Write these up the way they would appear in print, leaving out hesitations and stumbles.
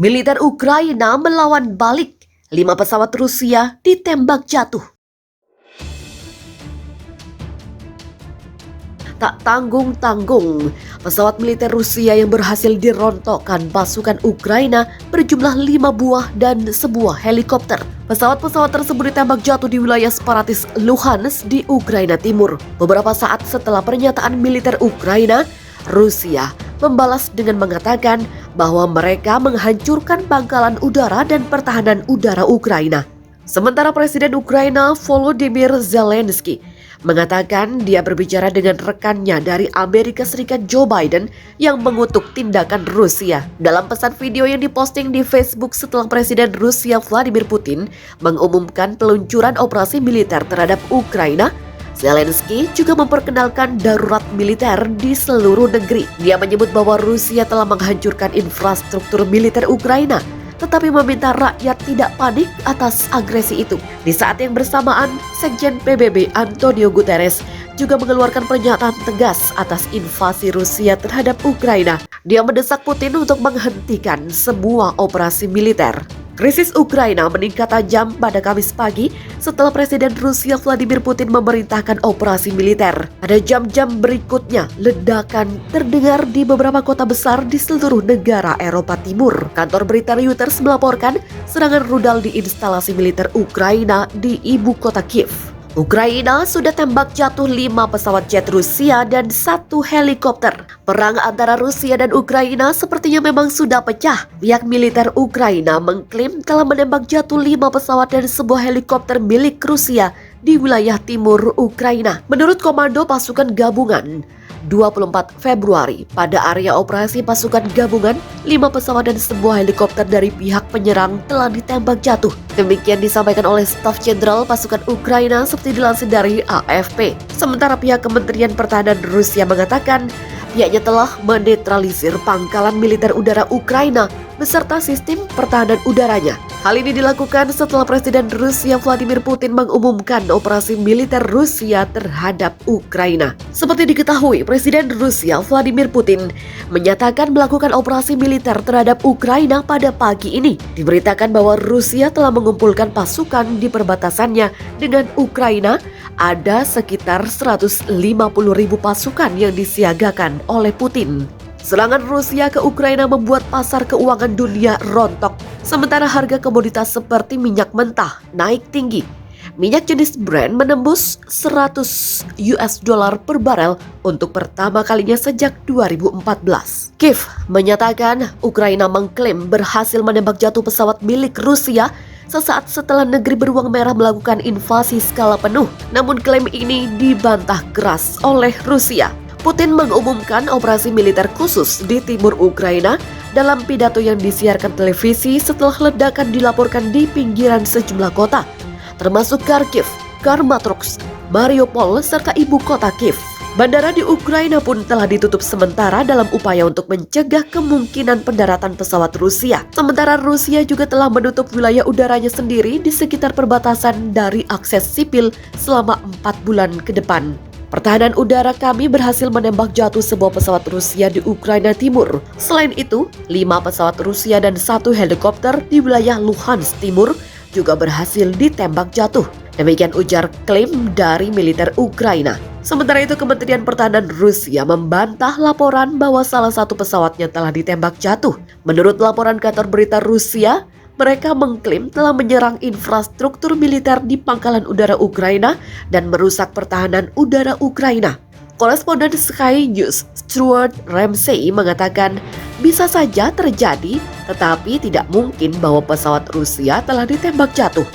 Militer Ukraina melawan balik. 5 pesawat Rusia ditembak jatuh. Tak tanggung-tanggung, pesawat militer Rusia yang berhasil dirontokkan pasukan Ukraina berjumlah 5 buah dan sebuah helikopter. Pesawat-pesawat tersebut ditembak jatuh di wilayah separatis Luhansk di Ukraina Timur. Beberapa saat setelah pernyataan militer Ukraina, Rusia membalas dengan mengatakan bahwa mereka menghancurkan pangkalan udara dan pertahanan udara Ukraina. Sementara Presiden Ukraina Volodymyr Zelensky mengatakan dia berbicara dengan rekannya dari Amerika Serikat Joe Biden yang mengutuk tindakan Rusia. Dalam pesan video yang diposting di Facebook setelah Presiden Rusia Vladimir Putin mengumumkan peluncuran operasi militer terhadap Ukraina, Zelensky juga memperkenalkan darurat militer di seluruh negeri. Dia menyebut bahwa Rusia telah menghancurkan infrastruktur militer Ukraina, tetapi meminta rakyat tidak panik atas agresi itu. Di saat yang bersamaan, Sekjen PBB Antonio Guterres juga mengeluarkan pernyataan tegas atas invasi Rusia terhadap Ukraina. Dia mendesak Putin untuk menghentikan semua operasi militer. Krisis Ukraina meningkat tajam pada Kamis pagi setelah Presiden Rusia Vladimir Putin memerintahkan operasi militer. Pada jam-jam berikutnya, ledakan terdengar di beberapa kota besar di seluruh negara Eropa Timur. Kantor berita Reuters melaporkan serangan rudal di instalasi militer Ukraina di ibu kota Kiev. Ukraina sudah tembak jatuh 5 pesawat jet Rusia dan 1 helikopter. Perang antara Rusia dan Ukraina sepertinya memang sudah pecah. Pihak militer Ukraina mengklaim telah menembak jatuh 5 pesawat dan sebuah helikopter milik Rusia di wilayah timur Ukraina. Menurut Komando Pasukan Gabungan, 24 Februari, pada area operasi pasukan gabungan, 5 pesawat dan sebuah helikopter dari pihak penyerang telah ditembak jatuh. Demikian disampaikan oleh Staf Jenderal Pasukan Ukraina seperti dilansir dari AFP. Sementara pihak Kementerian Pertahanan Rusia mengatakan pihaknya telah menetralisir pangkalan militer udara Ukraina beserta sistem pertahanan udaranya. Hal ini dilakukan setelah Presiden Rusia Vladimir Putin mengumumkan operasi militer Rusia terhadap Ukraina. Seperti diketahui, Presiden Rusia Vladimir Putin menyatakan melakukan operasi militer terhadap Ukraina pada pagi ini. Diberitakan bahwa Rusia telah mengumpulkan pasukan di perbatasannya dengan Ukraina. Ada sekitar 150.000 pasukan yang disiagakan oleh Putin. Serangan Rusia ke Ukraina membuat pasar keuangan dunia rontok, sementara harga komoditas seperti minyak mentah naik tinggi. Minyak jenis Brent menembus $100 per barel untuk pertama kalinya sejak 2014. Kiev menyatakan Ukraina mengklaim berhasil menembak jatuh pesawat milik Rusia sesaat setelah negeri beruang merah melakukan invasi skala penuh. Namun klaim ini dibantah keras oleh Rusia. Putin mengumumkan operasi militer khusus di timur Ukraina dalam pidato yang disiarkan televisi setelah ledakan dilaporkan di pinggiran sejumlah kota, termasuk Kharkiv, Kramatorsk, Mariupol, serta ibu kota Kiev. Bandara di Ukraina pun telah ditutup sementara dalam upaya untuk mencegah kemungkinan pendaratan pesawat Rusia. Sementara Rusia juga telah menutup wilayah udaranya sendiri di sekitar perbatasan dari akses sipil selama 4 bulan ke depan. Pertahanan udara kami berhasil menembak jatuh sebuah pesawat Rusia di Ukraina Timur. Selain itu, 5 pesawat Rusia dan 1 helikopter di wilayah Luhansk Timur juga berhasil ditembak jatuh. Demikian ujar klaim dari militer Ukraina. Sementara itu, Kementerian Pertahanan Rusia membantah laporan bahwa salah satu pesawatnya telah ditembak jatuh. Menurut laporan kantor berita Rusia, mereka mengklaim telah menyerang infrastruktur militer di pangkalan udara Ukraina dan merusak pertahanan udara Ukraina. Koresponden Sky News Stuart Ramsey mengatakan bisa saja terjadi, tetapi tidak mungkin bahwa pesawat Rusia telah ditembak jatuh.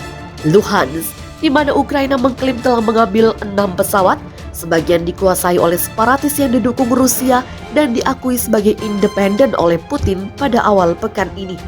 Luhansk, di mana Ukraina mengklaim telah mengambil 6 pesawat, sebagian dikuasai oleh separatis yang didukung Rusia dan diakui sebagai independen oleh Putin pada awal pekan ini.